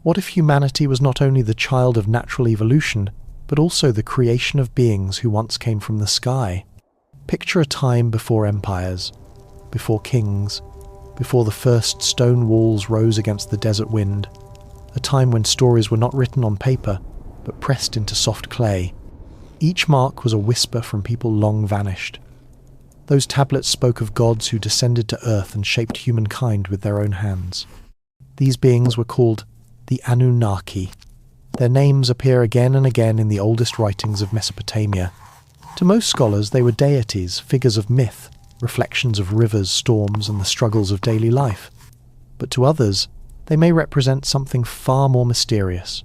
What if humanity was not only the child of natural evolution, but also the creation of beings who once came from the sky? Picture a time before empires, before kings, before the first stone walls rose against the desert wind, a time when stories were not written on paper, but pressed into soft clay. Each mark was a whisper from people long vanished. Those tablets spoke of gods who descended to earth and shaped humankind with their own hands. These beings were called the Anunnaki. Their names appear again and again in the oldest writings of Mesopotamia. To most scholars, they were deities, figures of myth, reflections of rivers, storms, and the struggles of daily life. But to others, they may represent something far more mysterious: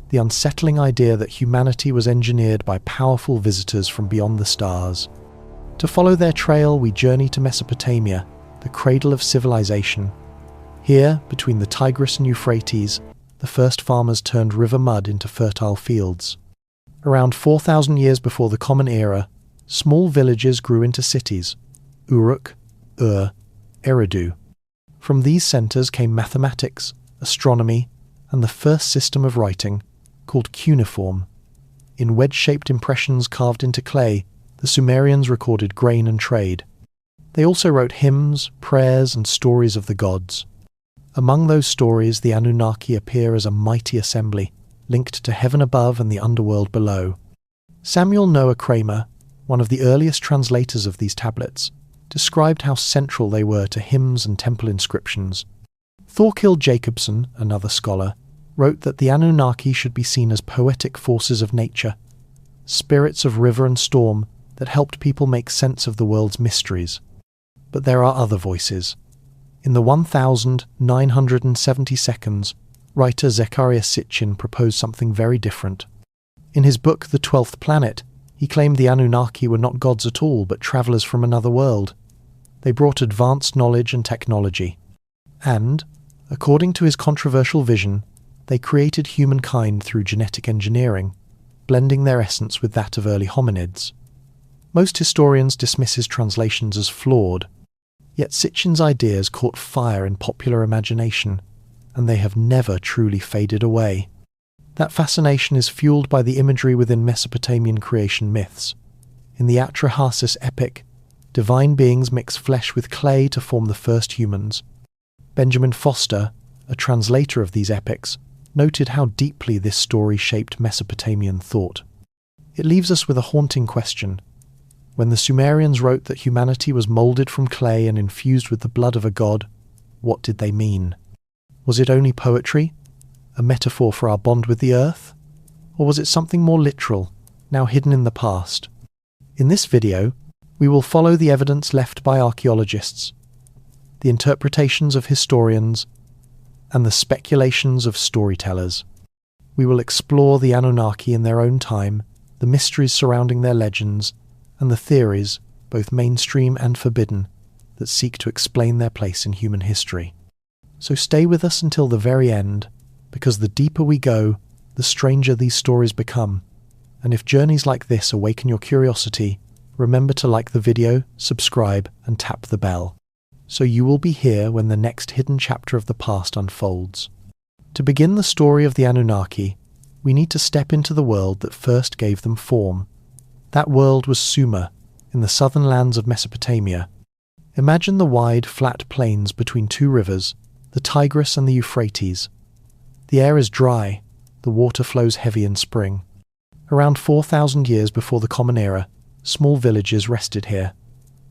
the unsettling idea that humanity was engineered by powerful visitors from beyond the stars. To follow their trail, we journey to Mesopotamia, the cradle of civilization. Here, between the Tigris and Euphrates, the first farmers turned river mud into fertile fields. Around 4,000 years before the Common Era, small villages grew into cities: Uruk, Eridu. From these centres came mathematics, astronomy, and the first system of writing, called cuneiform. In wedge-shaped impressions carved into clay, the Sumerians recorded grain and trade. They also wrote hymns, prayers, and stories of the gods. Among those stories, the Anunnaki appear as a mighty assembly, linked to heaven above and the underworld below. Samuel Noah Kramer, one of the earliest translators of these tablets, described how central they were to hymns and temple inscriptions. Thorkild Jacobson, another scholar, wrote that the Anunnaki should be seen as poetic forces of nature, spirits of river and storm that helped people make sense of the world's mysteries. But there are other voices. In the 1972, writer Zecharia Sitchin proposed something very different. In his book The 12th Planet, he claimed the Anunnaki were not gods at all, but travellers from another world. They brought advanced knowledge and technology. And, according to his controversial vision, they created humankind through genetic engineering, blending their essence with that of early hominids. Most historians dismiss his translations as flawed, yet Sitchin's ideas caught fire in popular imagination, and they have never truly faded away. That fascination is fueled by the imagery within Mesopotamian creation myths. In the Atrahasis epic, divine beings mix flesh with clay to form the first humans. Benjamin Foster, a translator of these epics, noted how deeply this story shaped Mesopotamian thought. It leaves us with a haunting question. When the Sumerians wrote that humanity was moulded from clay and infused with the blood of a god, what did they mean? Was it only poetry, a metaphor for our bond with the earth? Or was it something more literal, now hidden in the past? In this video, we will follow the evidence left by archaeologists, the interpretations of historians, and the speculations of storytellers. We will explore the Anunnaki in their own time, the mysteries surrounding their legends, and the theories, both mainstream and forbidden, that seek to explain their place in human history. So stay with us until the very end, because the deeper we go, the stranger these stories become. And if journeys like this awaken your curiosity, remember to like the video, subscribe, and tap the bell, so you will be here when the next hidden chapter of the past unfolds. To begin the story of the Anunnaki, we need to step into the world that first gave them form. That world was Sumer, in the southern lands of Mesopotamia. Imagine the wide, flat plains between two rivers, the Tigris and the Euphrates. The air is dry, the water flows heavy in spring. Around 4,000 years before the Common Era, small villages rested here.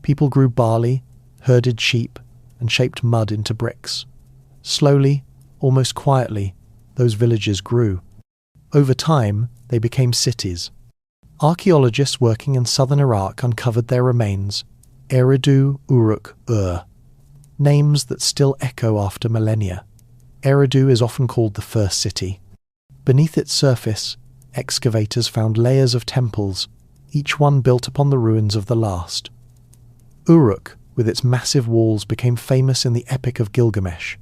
People grew barley, herded sheep, and shaped mud into bricks. Slowly, almost quietly, those villages grew. Over time, they became cities. Archaeologists working in southern Iraq uncovered their remains: Eridu, Uruk, names that still echo after millennia. Eridu is often called the first city. Beneath its surface, excavators found layers of temples, each one built upon the ruins of the last. Uruk, with its massive walls, became famous in the Epic of Gilgamesh.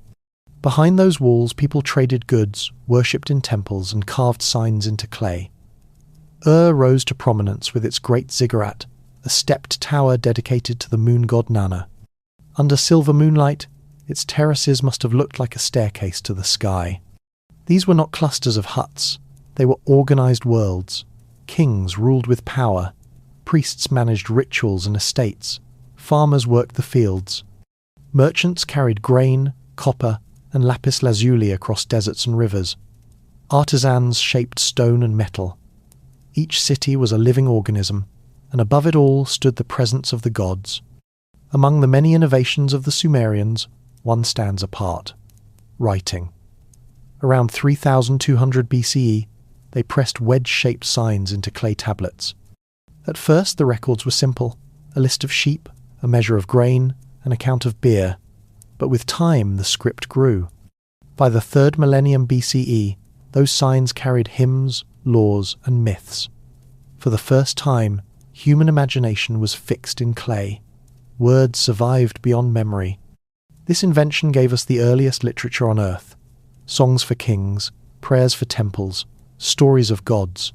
Behind those walls, people traded goods, worshipped in temples, and carved signs into clay. Rose to prominence with its great ziggurat, a stepped tower dedicated to the moon god Nana. Under silver moonlight, its terraces must have looked like a staircase to the sky. These were not clusters of huts. They were organized worlds. Kings ruled with power. Priests managed rituals and estates. Farmers worked the fields. Merchants carried grain, copper, and lapis lazuli across deserts and rivers. Artisans shaped stone and metal. Each city was a living organism, and above it all stood the presence of the gods. Among the many innovations of the Sumerians, one stands apart: writing. Around 3200 BCE, they pressed wedge-shaped signs into clay tablets. At first, the records were simple: a list of sheep, a measure of grain, an account of beer. But with time, the script grew. By the 3rd millennium BCE, those signs carried hymns, laws, and myths. For the first time, human imagination was fixed in clay. Words survived beyond memory. This invention gave us the earliest literature on Earth: songs for kings, prayers for temples, stories of gods.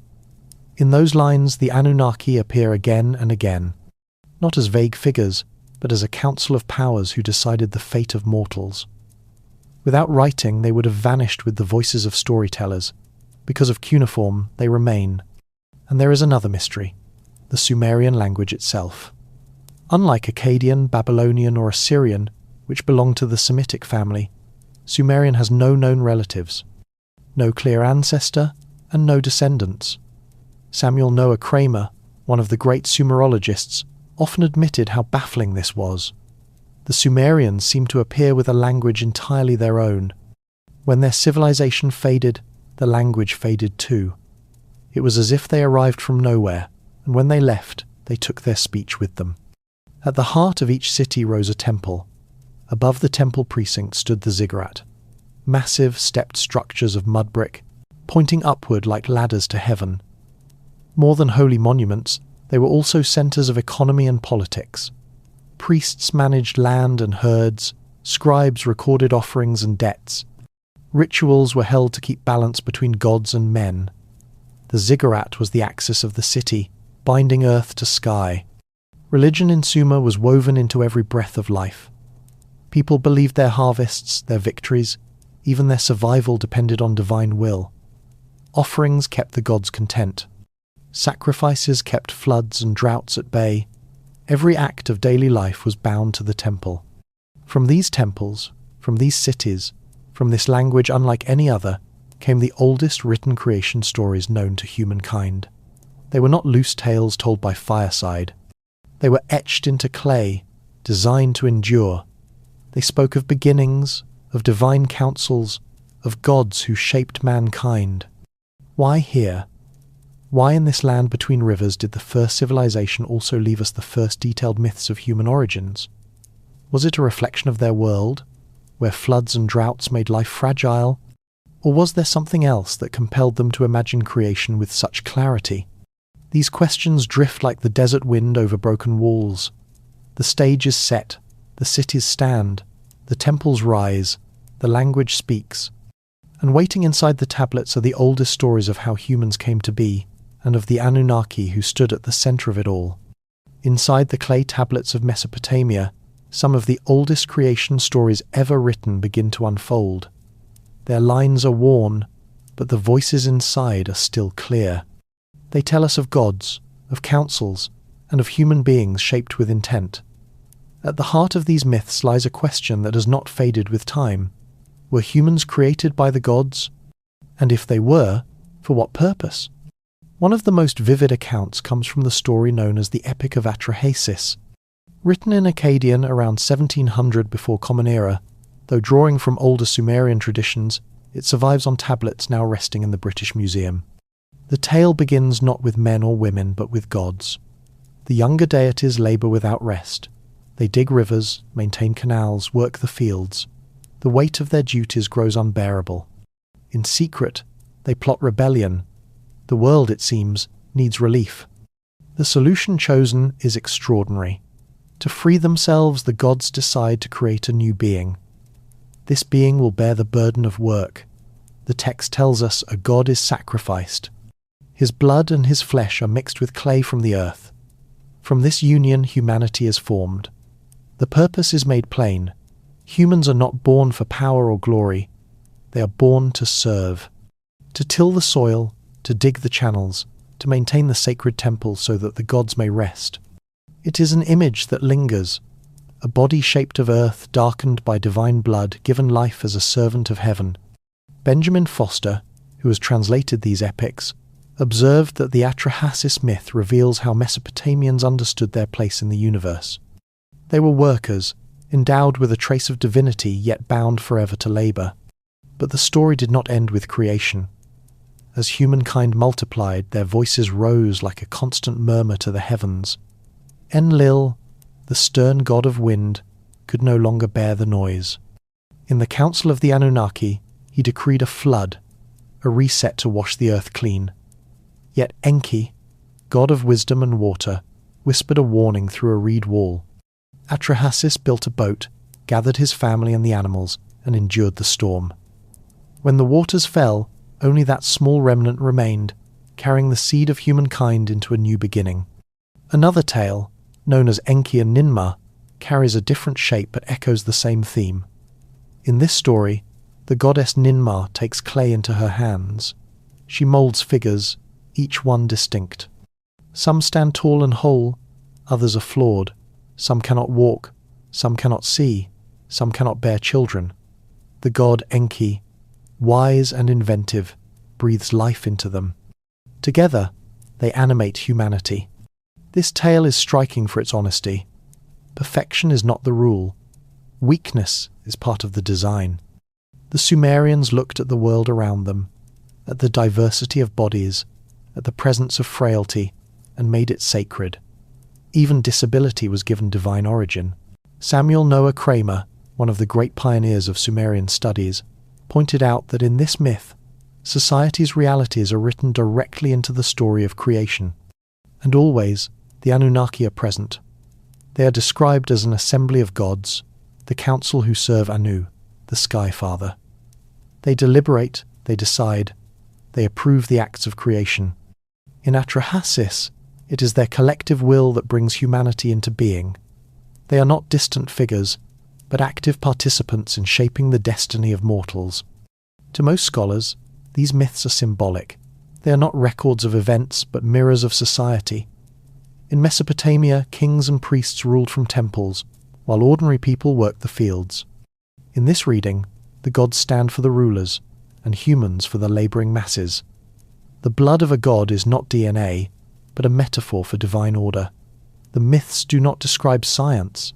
In those lines, the Anunnaki appear again and again, not as vague figures, but as a council of powers who decided the fate of mortals. Without writing, they would have vanished with the voices of storytellers. Because of cuneiform, they remain. And there is another mystery: the Sumerian language itself. Unlike Akkadian, Babylonian, or Assyrian, which belonged to the Semitic family, Sumerian has no known relatives, no clear ancestor, and no descendants. Samuel Noah Kramer, one of the great Sumerologists, often admitted how baffling this was. The Sumerians seemed to appear with a language entirely their own. When their civilization faded, the language faded too. It was as if they arrived from nowhere, and when they left, they took their speech with them. At the heart of each city rose a temple. Above the temple precinct stood the ziggurat, massive stepped structures of mud brick, pointing upward like ladders to heaven. More than holy monuments, they were also centers of economy and politics. Priests managed land and herds, scribes recorded offerings and debts. Rituals were held to keep balance between gods and men. The ziggurat was the axis of the city, binding earth to sky. Religion in Sumer was woven into every breath of life. People believed their harvests, their victories, even their survival depended on divine will. Offerings kept the gods content. Sacrifices kept floods and droughts at bay. Every act of daily life was bound to the temple. From these temples, from these cities, from this language unlike any other, came the oldest written creation stories known to humankind. They were not loose tales told by fireside. They were etched into clay, designed to endure. They spoke of beginnings, of divine councils, of gods who shaped mankind. Why here? Why in this land between rivers did the first civilization also leave us the first detailed myths of human origins? Was it a reflection of their world, where floods and droughts made life fragile? Or was there something else that compelled them to imagine creation with such clarity? These questions drift like the desert wind over broken walls. The stage is set, the cities stand, the temples rise, the language speaks. And waiting inside the tablets are the oldest stories of how humans came to be, and of the Anunnaki who stood at the center of it all. Inside the clay tablets of Mesopotamia, some of the oldest creation stories ever written begin to unfold. Their lines are worn, but the voices inside are still clear. They tell us of gods, of councils, and of human beings shaped with intent. At the heart of these myths lies a question that has not faded with time. Were humans created by the gods? And if they were, for what purpose? One of the most vivid accounts comes from the story known as the Epic of Atrahasis. Written in Akkadian around 1700 before Common Era, though drawing from older Sumerian traditions, it survives on tablets now resting in the British Museum. The tale begins not with men or women, but with gods. The younger deities labour without rest. They dig rivers, maintain canals, work the fields. The weight of their duties grows unbearable. In secret, they plot rebellion. The world, it seems, needs relief. The solution chosen is extraordinary. To free themselves, the gods decide to create a new being. This being will bear the burden of work. The text tells us a god is sacrificed. His blood and his flesh are mixed with clay from the earth. From this union, humanity is formed. The purpose is made plain. Humans are not born for power or glory. They are born to serve, to till the soil, to dig the channels, to maintain the sacred temple so that the gods may rest. It is an image that lingers, a body shaped of earth, darkened by divine blood, given life as a servant of heaven. Benjamin Foster, who has translated these epics, observed that the Atrahasis myth reveals how Mesopotamians understood their place in the universe. They were workers, endowed with a trace of divinity, yet bound forever to labour. But the story did not end with creation. As humankind multiplied, their voices rose like a constant murmur to the heavens. Enlil, the stern god of wind, could no longer bear the noise. In the council of the Anunnaki, he decreed a flood, a reset to wash the earth clean. Yet Enki, god of wisdom and water, whispered a warning through a reed wall. Atrahasis built a boat, gathered his family and the animals, and endured the storm. When the waters fell, only that small remnant remained, carrying the seed of humankind into a new beginning. Another tale, known as Enki and Ninmah, carries a different shape but echoes the same theme. In this story, the goddess Ninmah takes clay into her hands. She moulds figures, each one distinct. Some stand tall and whole, others are flawed. Some cannot walk, some cannot see, some cannot bear children. The god Enki, wise and inventive, breathes life into them. Together, they animate humanity. This tale is striking for its honesty. Perfection is not the rule. Weakness is part of the design. The Sumerians looked at the world around them, at the diversity of bodies, at the presence of frailty, and made it sacred. Even disability was given divine origin. Samuel Noah Kramer, one of the great pioneers of Sumerian studies, pointed out that in this myth, society's realities are written directly into the story of creation. And always, the Anunnaki are present. They are described as an assembly of gods, the council who serve Anu, the Sky Father. They deliberate, they decide, they approve the acts of creation. In Atrahasis, it is their collective will that brings humanity into being. They are not distant figures, but active participants in shaping the destiny of mortals. To most scholars, these myths are symbolic. They are not records of events, but mirrors of society. In Mesopotamia, kings and priests ruled from temples, while ordinary people worked the fields. In this reading, the gods stand for the rulers, and humans for the labouring masses. The blood of a god is not DNA, but a metaphor for divine order. The myths do not describe science.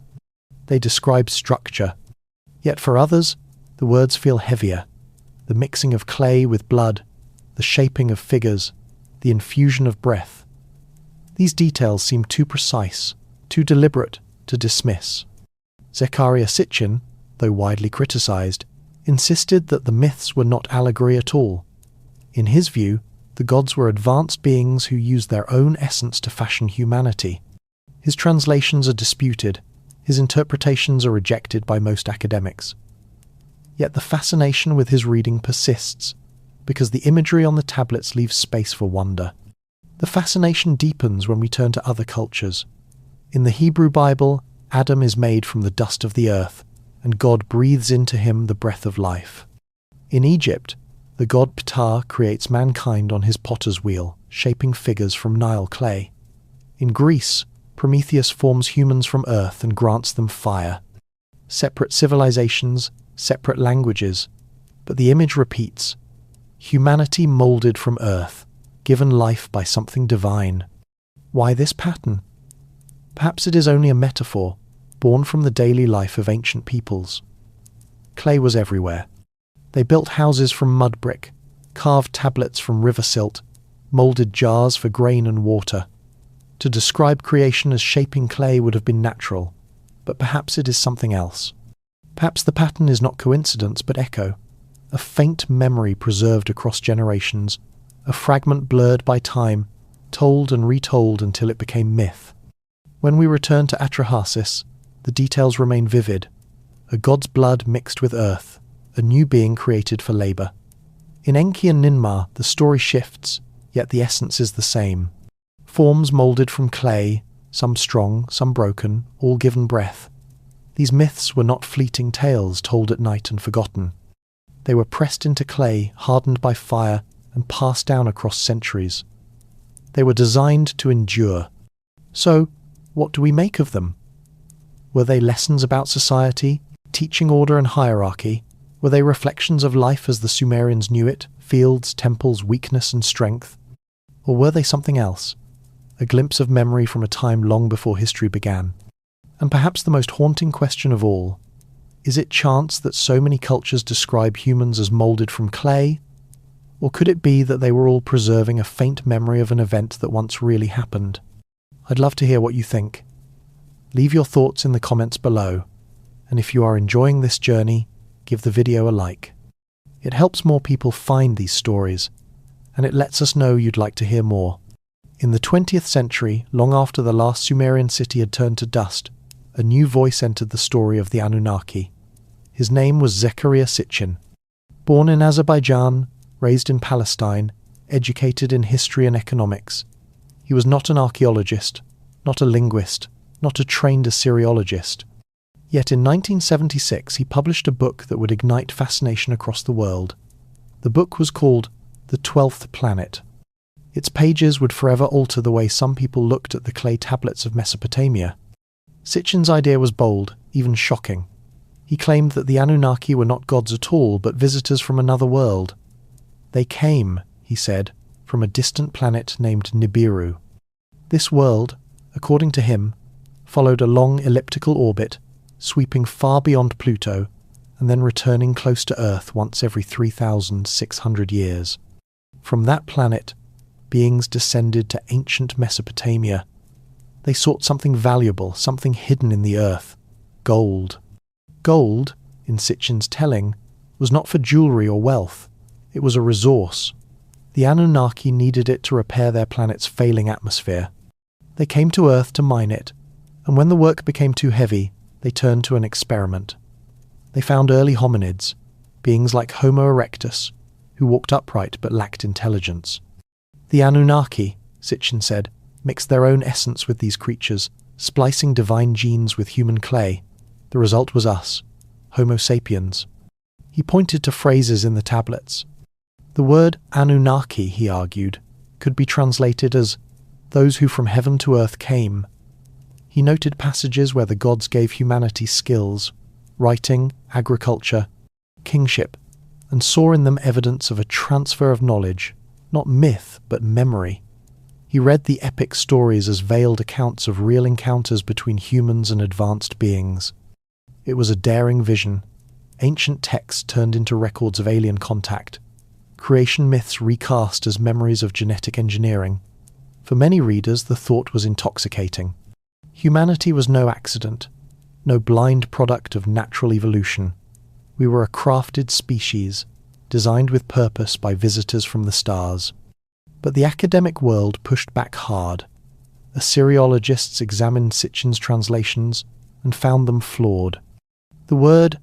They describe structure. Yet for others, the words feel heavier. The mixing of clay with blood, the shaping of figures, the infusion of breath. These details seem too precise, too deliberate to dismiss. Zecharia Sitchin, though widely criticised, insisted that the myths were not allegory at all. In his view, the gods were advanced beings who used their own essence to fashion humanity. His translations are disputed, his interpretations are rejected by most academics. Yet the fascination with his reading persists, because the imagery on the tablets leaves space for wonder. The fascination deepens when we turn to other cultures. In the Hebrew Bible, Adam is made from the dust of the earth, and God breathes into him the breath of life. In Egypt, the god Ptah creates mankind on his potter's wheel, shaping figures from Nile clay. In Greece, Prometheus forms humans from earth and grants them fire. Separate civilizations, separate languages, but the image repeats. Humanity moulded from earth, given life by something divine. Why this pattern? Perhaps it is only a metaphor, born from the daily life of ancient peoples. Clay was everywhere. They built houses from mud brick, carved tablets from river silt, moulded jars for grain and water. To describe creation as shaping clay would have been natural, but perhaps it is something else. Perhaps the pattern is not coincidence but echo, a faint memory preserved across generations, a fragment blurred by time, told and retold until it became myth. When we return to Atrahasis, the details remain vivid, a god's blood mixed with earth, a new being created for labour. In Enki and Ninmah, the story shifts, yet the essence is the same. Forms moulded from clay, some strong, some broken, all given breath. These myths were not fleeting tales told at night and forgotten. They were pressed into clay, hardened by fire, and passed down across centuries. They were designed to endure. So, what do we make of them? Were they lessons about society, teaching order and hierarchy? Were they reflections of life as the Sumerians knew it, fields, temples, weakness and strength? Or were they something else? A glimpse of memory from a time long before history began. And perhaps the most haunting question of all, is it chance that so many cultures describe humans as moulded from clay? Or could it be that they were all preserving a faint memory of an event that once really happened? I'd love to hear what you think. Leave your thoughts in the comments below, and if you are enjoying this journey, give the video a like. It helps more people find these stories, and it lets us know you'd like to hear more. In the 20th century, long after the last Sumerian city had turned to dust, a new voice entered the story of the Anunnaki. His name was Zecharia Sitchin. Born in Azerbaijan, raised in Palestine, educated in history and economics, he was not an archaeologist, not a linguist, not a trained Assyriologist. Yet in 1976 he published a book that would ignite fascination across the world. The book was called The 12th Planet. Its pages would forever alter the way some people looked at the clay tablets of Mesopotamia. Sitchin's idea was bold, even shocking. He claimed that the Anunnaki were not gods at all, but visitors from another world. They came, he said, from a distant planet named Nibiru. This world, according to him, followed a long elliptical orbit, sweeping far beyond Pluto, and then returning close to Earth once every 3,600 years. From that planet, beings descended to ancient Mesopotamia. They sought something valuable, something hidden in the earth: gold. Gold, in Sitchin's telling, was not for jewelry or wealth. It was a resource. The Anunnaki needed it to repair their planet's failing atmosphere. They came to Earth to mine it, and when the work became too heavy, they turned to an experiment. They found early hominids, beings like Homo erectus, who walked upright but lacked intelligence. The Anunnaki, Sitchin said, mixed their own essence with these creatures, splicing divine genes with human clay. The result was us, Homo sapiens. He pointed to phrases in the tablets. The word Anunnaki, he argued, could be translated as those who from heaven to earth came. He noted passages where the gods gave humanity skills, writing, agriculture, kingship, and saw in them evidence of a transfer of knowledge, not myth but memory. He read the epic stories as veiled accounts of real encounters between humans and advanced beings. It was a daring vision. Ancient texts turned into records of alien contact. Creation myths recast as memories of genetic engineering. For many readers, the thought was intoxicating. Humanity was no accident, no blind product of natural evolution. We were a crafted species, designed with purpose by visitors from the stars. But the academic world pushed back hard. Assyriologists examined Sitchin's translations and found them flawed. The word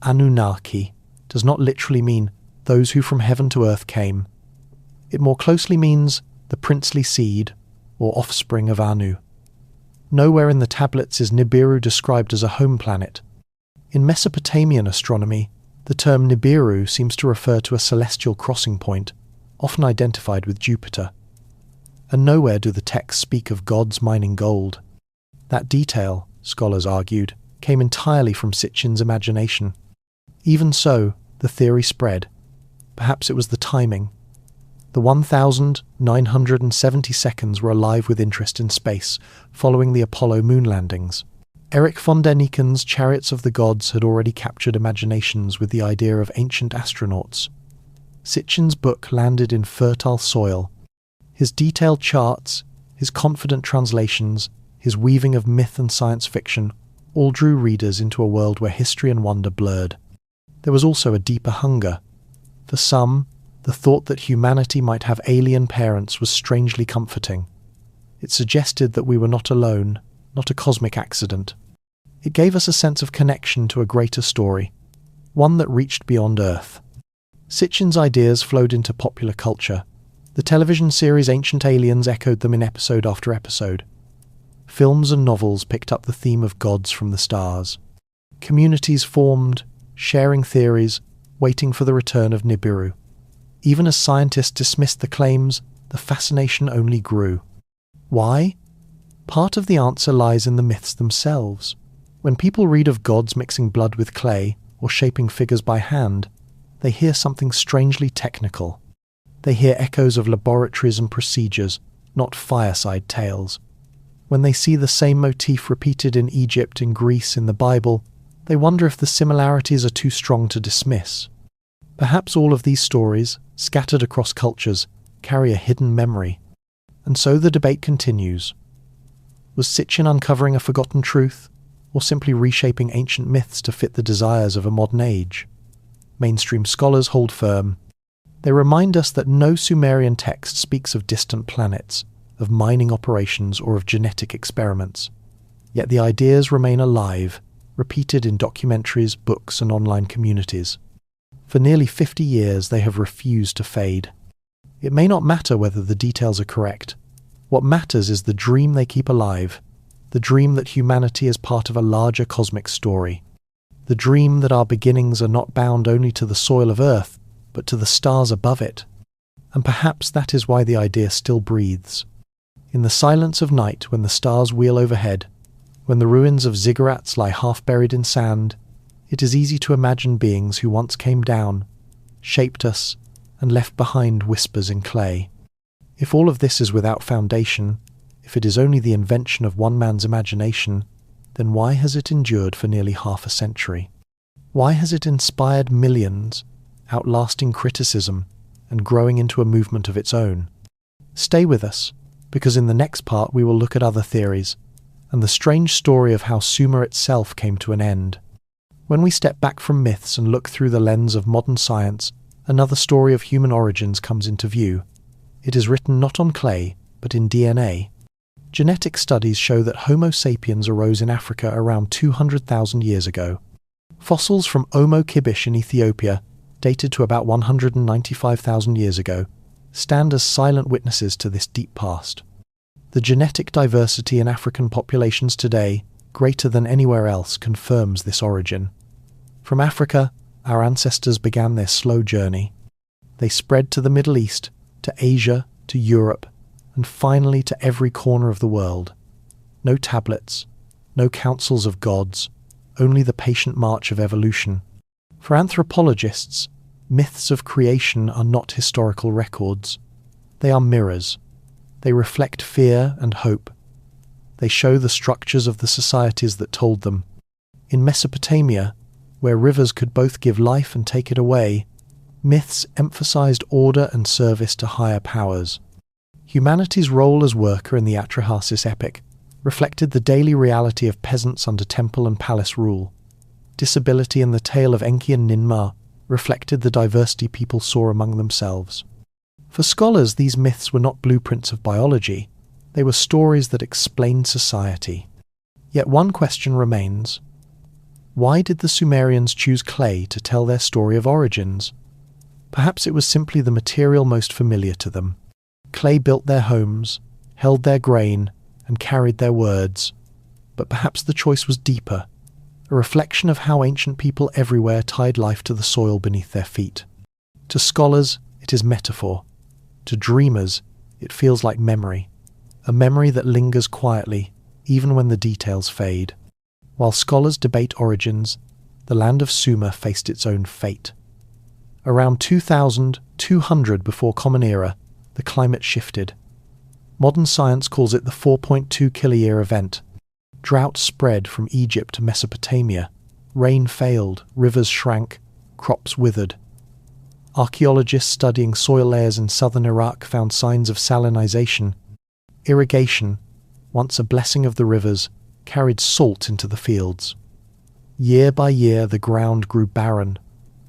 Anunnaki does not literally mean those who from heaven to earth came. It more closely means the princely seed or offspring of Anu. Nowhere in the tablets is Nibiru described as a home planet. In Mesopotamian astronomy, the term Nibiru seems to refer to a celestial crossing point, often identified with Jupiter. And nowhere do the texts speak of gods mining gold. That detail, scholars argued, came entirely from Sitchin's imagination. Even so, the theory spread. Perhaps it was the timing. The 1,970 seconds were alive with interest in space, following the Apollo moon landings. Erich von Däniken's Chariots of the Gods had already captured imaginations with the idea of ancient astronauts. Sitchin's book landed in fertile soil. His detailed charts, his confident translations, his weaving of myth and science fiction all drew readers into a world where history and wonder blurred. There was also a deeper hunger. For some, the thought that humanity might have alien parents was strangely comforting. It suggested that we were not alone, not a cosmic accident. It gave us a sense of connection to a greater story, one that reached beyond Earth. Sitchin's ideas flowed into popular culture. The television series Ancient Aliens echoed them in episode after episode. Films and novels picked up the theme of gods from the stars. Communities formed, sharing theories, waiting for the return of Nibiru. Even as scientists dismissed the claims, the fascination only grew. Why? Part of the answer lies in the myths themselves. When people read of gods mixing blood with clay or shaping figures by hand, they hear something strangely technical. They hear echoes of laboratories and procedures, not fireside tales. When they see the same motif repeated in Egypt, in Greece, in the Bible, they wonder if the similarities are too strong to dismiss. Perhaps all of these stories, scattered across cultures, carry a hidden memory. And so the debate continues. Was Sitchin uncovering a forgotten truth, or simply reshaping ancient myths to fit the desires of a modern age? Mainstream scholars hold firm. They remind us that no Sumerian text speaks of distant planets, of mining operations, or of genetic experiments. Yet the ideas remain alive, repeated in documentaries, books, and online communities. For nearly 50 years they have refused to fade. It may not matter whether the details are correct. What matters is the dream they keep alive, the dream that humanity is part of a larger cosmic story, the dream that our beginnings are not bound only to the soil of Earth, but to the stars above it. And perhaps that is why the idea still breathes. In the silence of night, when the stars wheel overhead, when the ruins of ziggurats lie half buried in sand, it is easy to imagine beings who once came down, shaped us, and left behind whispers in clay. If all of this is without foundation, if it is only the invention of one man's imagination, then why has it endured for nearly half a century? Why has it inspired millions, outlasting criticism, and growing into a movement of its own? Stay with us, because in the next part we will look at other theories, and the strange story of how Sumer itself came to an end. When we step back from myths and look through the lens of modern science, another story of human origins comes into view. It is written not on clay, but in DNA. Genetic studies show that Homo sapiens arose in Africa around 200,000 years ago. Fossils from Omo Kibish in Ethiopia, dated to about 195,000 years ago, stand as silent witnesses to this deep past. The genetic diversity in African populations today, greater than anywhere else, confirms this origin. From Africa, our ancestors began their slow journey. They spread to the Middle East, to Asia, to Europe, and finally to every corner of the world. No tablets, no councils of gods, only the patient march of evolution. For anthropologists, myths of creation are not historical records. They are mirrors. They reflect fear and hope. They show the structures of the societies that told them. In Mesopotamia, where rivers could both give life and take it away, myths emphasized order and service to higher powers. Humanity's role as worker in the Atrahasis epic reflected the daily reality of peasants under temple and palace rule. Disability in the tale of Enki and Ninmah reflected the diversity people saw among themselves. For scholars, these myths were not blueprints of biology. They were stories that explained society. Yet one question remains. Why did the Sumerians choose clay to tell their story of origins? Perhaps it was simply the material most familiar to them. Clay built their homes, held their grain, and carried their words. But perhaps the choice was deeper, a reflection of how ancient people everywhere tied life to the soil beneath their feet. To scholars, it is metaphor. To dreamers, it feels like memory, a memory that lingers quietly, even when the details fade. While scholars debate origins, the land of Sumer faced its own fate. Around 2200 before Common Era, the climate shifted. Modern science calls it the 4.2 kiloyear event. Drought spread from Egypt to Mesopotamia. Rain failed, rivers shrank, crops withered. Archaeologists studying soil layers in southern Iraq found signs of salinization. Irrigation, once a blessing of the rivers, carried salt into the fields. Year by year the ground grew barren,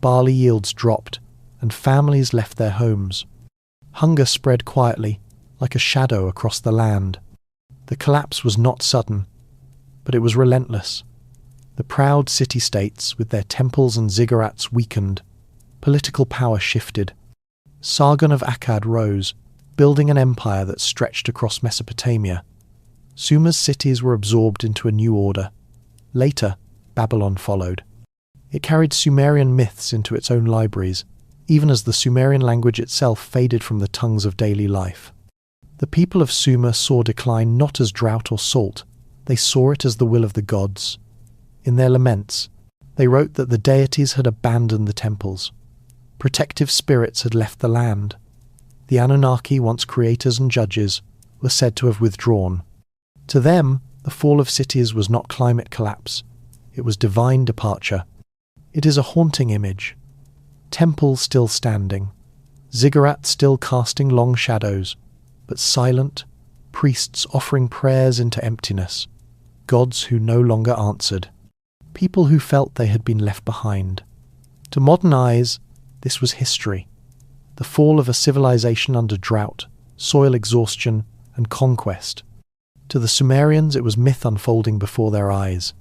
barley yields dropped, and families left their homes. Hunger spread quietly, like a shadow across the land. The collapse was not sudden, but it was relentless. The proud city-states, with their temples and ziggurats, weakened. Political power shifted. Sargon of Akkad rose, building an empire that stretched across Mesopotamia. Sumer's cities were absorbed into a new order. Later, Babylon followed. It carried Sumerian myths into its own libraries, even as the Sumerian language itself faded from the tongues of daily life. The people of Sumer saw decline not as drought or salt, they saw it as the will of the gods. In their laments, they wrote that the deities had abandoned the temples. Protective spirits had left the land. The Anunnaki, once creators and judges, were said to have withdrawn. To them, the fall of cities was not climate collapse, it was divine departure. It is a haunting image. Temples still standing, ziggurats still casting long shadows, but silent, priests offering prayers into emptiness, gods who no longer answered, people who felt they had been left behind. To modern eyes, this was history, the fall of a civilization under drought, soil exhaustion, and conquest. To the Sumerians, it was myth unfolding before their eyes.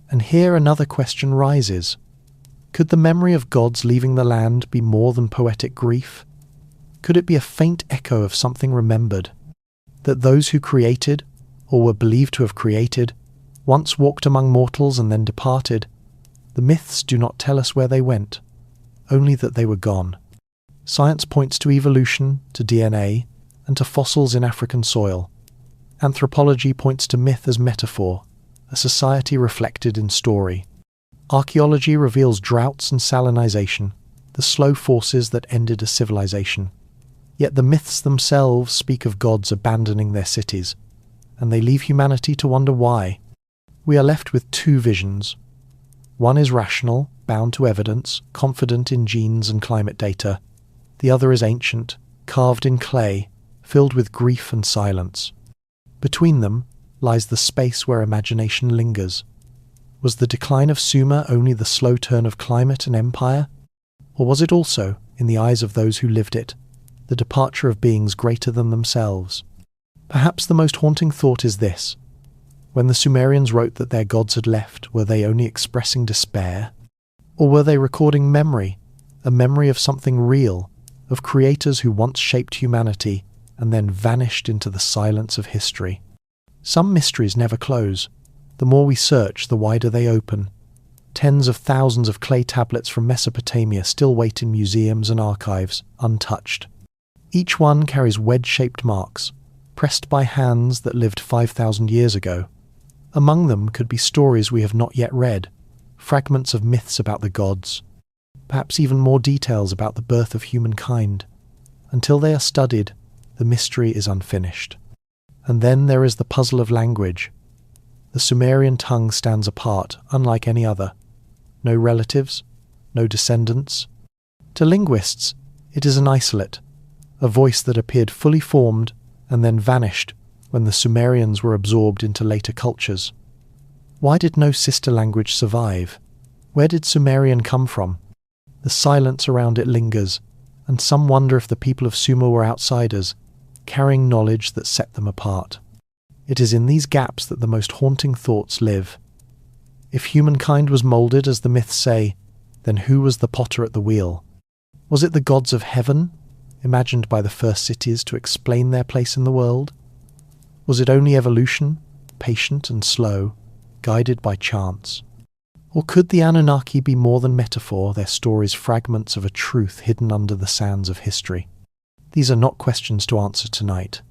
And here another question rises. Could the memory of gods leaving the land be more than poetic grief? Could it be a faint echo of something remembered? That those who created, or were believed to have created, once walked among mortals and then departed? The myths do not tell us where they went, only that they were gone. Science points to evolution, to DNA, and to fossils in African soil. Anthropology points to myth as metaphor, a society reflected in story. Archaeology reveals droughts and salinization, the slow forces that ended a civilization. Yet the myths themselves speak of gods abandoning their cities, and they leave humanity to wonder why. We are left with two visions. One is rational, bound to evidence, confident in genes and climate data. The other is ancient, carved in clay, filled with grief and silence. Between them lies the space where imagination lingers. Was the decline of Sumer only the slow turn of climate and empire? Or was it also, in the eyes of those who lived it, the departure of beings greater than themselves? Perhaps the most haunting thought is this. When the Sumerians wrote that their gods had left, were they only expressing despair? Or were they recording memory, a memory of something real, of creators who once shaped humanity and then vanished into the silence of history? Some mysteries never close. The more we search, the wider they open. Tens of thousands of clay tablets from Mesopotamia still wait in museums and archives, untouched. Each one carries wedge-shaped marks, pressed by hands that lived 5,000 years ago. Among them could be stories we have not yet read, fragments of myths about the gods, perhaps even more details about the birth of humankind. Until they are studied, the mystery is unfinished. And then there is the puzzle of language. The Sumerian tongue stands apart, unlike any other. No relatives, no descendants. To linguists, it is an isolate, a voice that appeared fully formed and then vanished when the Sumerians were absorbed into later cultures. Why did no sister language survive? Where did Sumerian come from? The silence around it lingers, and some wonder if the people of Sumer were outsiders, carrying knowledge that set them apart. It is in these gaps that the most haunting thoughts live. If humankind was moulded as the myths say, then who was the potter at the wheel? Was it the gods of heaven, imagined by the first cities to explain their place in the world? Was it only evolution, patient and slow, guided by chance? Or could the Anunnaki be more than metaphor, their stories fragments of a truth hidden under the sands of history? These are not questions to answer tonight.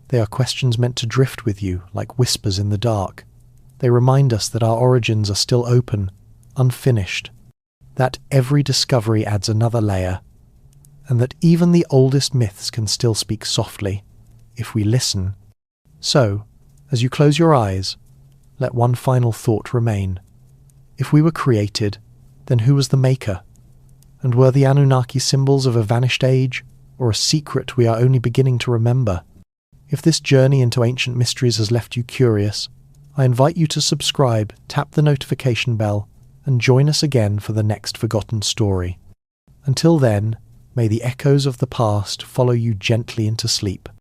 They are questions meant to drift with you, like whispers in the dark. They remind us that our origins are still open, unfinished, that every discovery adds another layer, and that even the oldest myths can still speak softly, if we listen. So, as you close your eyes, let one final thought remain. If we were created, then who was the maker? And were the Anunnaki symbols of a vanished age, or a secret we are only beginning to remember? If this journey into ancient mysteries has left you curious, I invite you to subscribe, tap the notification bell, and join us again for the next forgotten story. Until then, may the echoes of the past follow you gently into sleep.